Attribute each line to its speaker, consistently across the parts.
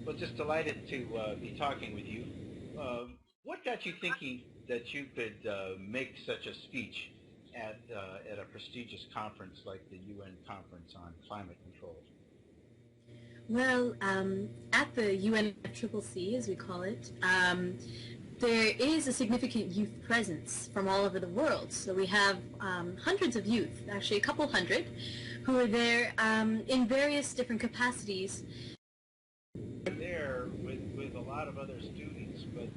Speaker 1: Well, just delighted to be talking with you. What got you thinking that you could make such a speech at a prestigious conference like the UN Conference on Climate Control?
Speaker 2: Well, at the UNFCCC, as we call it, there is a significant youth presence from all over the world. So we have hundreds of youth, actually a couple hundred, who are there in various different capacities.
Speaker 1: There with a lot of other students, but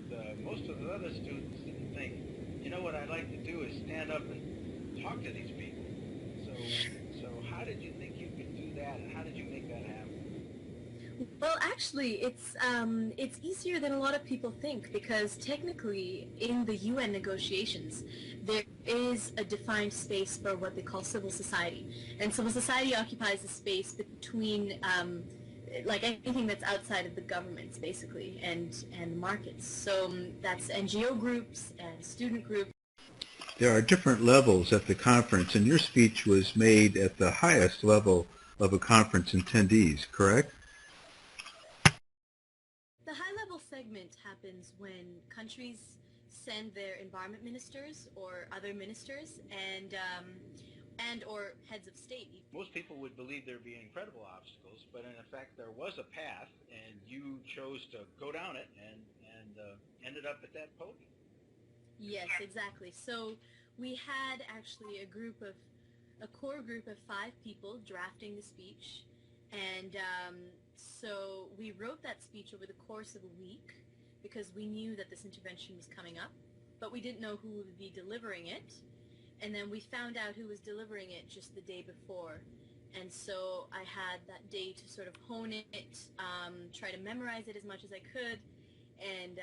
Speaker 1: most of the other students didn't think, you know, what I'd like to do is stand up and talk to these people. So how did you think you could do that, and how did you make that happen?
Speaker 2: Well, actually, it's easier than a lot of people think, because technically in the UN negotiations there is a defined space for what they call civil society, and civil society occupies the space between like anything that's outside of the governments, basically, and markets. So that's NGO groups and student groups.
Speaker 3: There are different levels at the conference, and your speech was made at the highest level of a conference attendees, correct?
Speaker 2: The high-level segment happens when countries send their environment ministers or other ministers and or heads of state.
Speaker 1: Most people would believe there'd be incredible obstacles, but in effect there was a path, and you chose to go down it and ended up at that podium.
Speaker 2: Yes, exactly. So we had actually a core group of 5 people drafting the speech, and so we wrote that speech over the course of a week because we knew that this intervention was coming up, but we didn't know who would be delivering it. And then we found out who was delivering it just the day before. And so I had that day to sort of hone it, try to memorize it as much as I could, and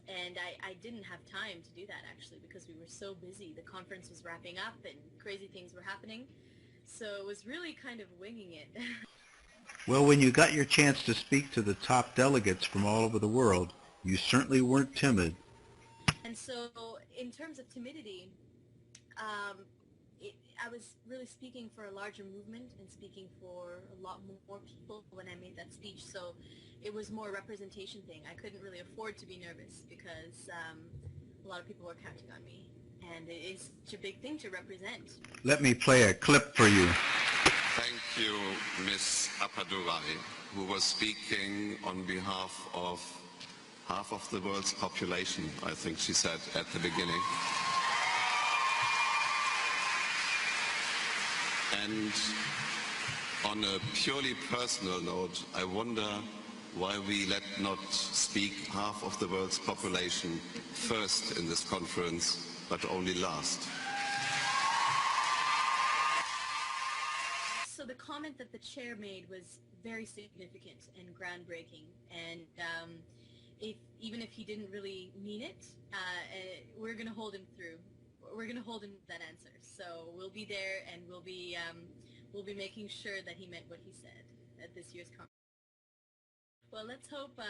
Speaker 2: I didn't have time to do that, actually, because we were so busy. The conference was wrapping up and crazy things were happening. So it was really kind of winging it.
Speaker 3: Well, when you got your chance to speak to the top delegates from all over the world, you certainly weren't timid.
Speaker 2: And so in terms of timidity, I was really speaking for a larger movement and speaking for a lot more people when I made that speech, so it was more a representation thing. I couldn't really afford to be nervous because a lot of people were counting on me, and it is such a big thing to represent.
Speaker 3: Let me play a clip for you.
Speaker 4: Thank you, Ms. Appadurai, who was speaking on behalf of half of the world's population, I think she said at the beginning. And on a purely personal note, I wonder why we let not speak half of the world's population first in this conference, but only last.
Speaker 2: So the comment that the chair made was very significant and groundbreaking, and even if he didn't really mean it, we're going to hold him through. We're going to hold him to that answer. So we'll be there, and we'll be making sure that he meant what he said at this year's conference. Well, let's hope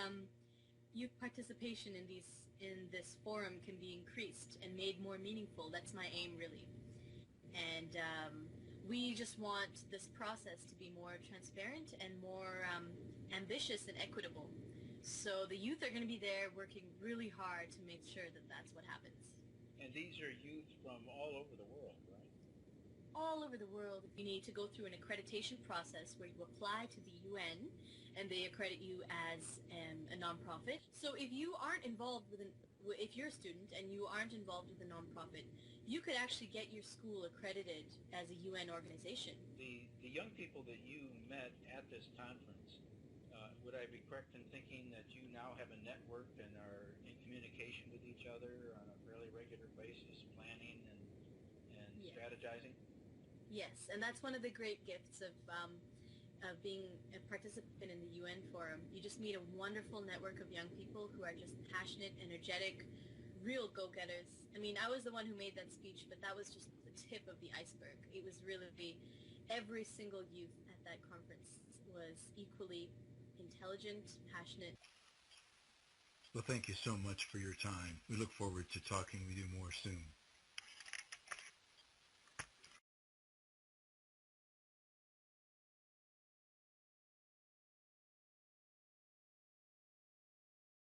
Speaker 2: youth participation in this forum can be increased and made more meaningful. That's my aim, really. And we just want this process to be more transparent and more ambitious and equitable. So the youth are going to be there working really hard to make sure that that's what happens.
Speaker 1: And these are youth from all over the world, right?
Speaker 2: All over the world. You need to go through an accreditation process where you apply to the UN, and they accredit you as a nonprofit. So if you aren't involved if you're a student and you aren't involved with a nonprofit, you could actually get your school accredited as a UN organization.
Speaker 1: The young people that you met at this conference, would I be correct in thinking that you now have a network and are in communication with each other on a fairly regular basis, planning and
Speaker 2: Yes.
Speaker 1: strategizing?
Speaker 2: Yes, and that's one of the great gifts of being a participant in the UN Forum. You just meet a wonderful network of young people who are just passionate, energetic, real go-getters. I mean, I was the one who made that speech, but that was just the tip of the iceberg. It was really every single youth at that conference was equally intelligent, passionate.
Speaker 3: Well, thank you so much for your time. We look forward to talking with you more soon.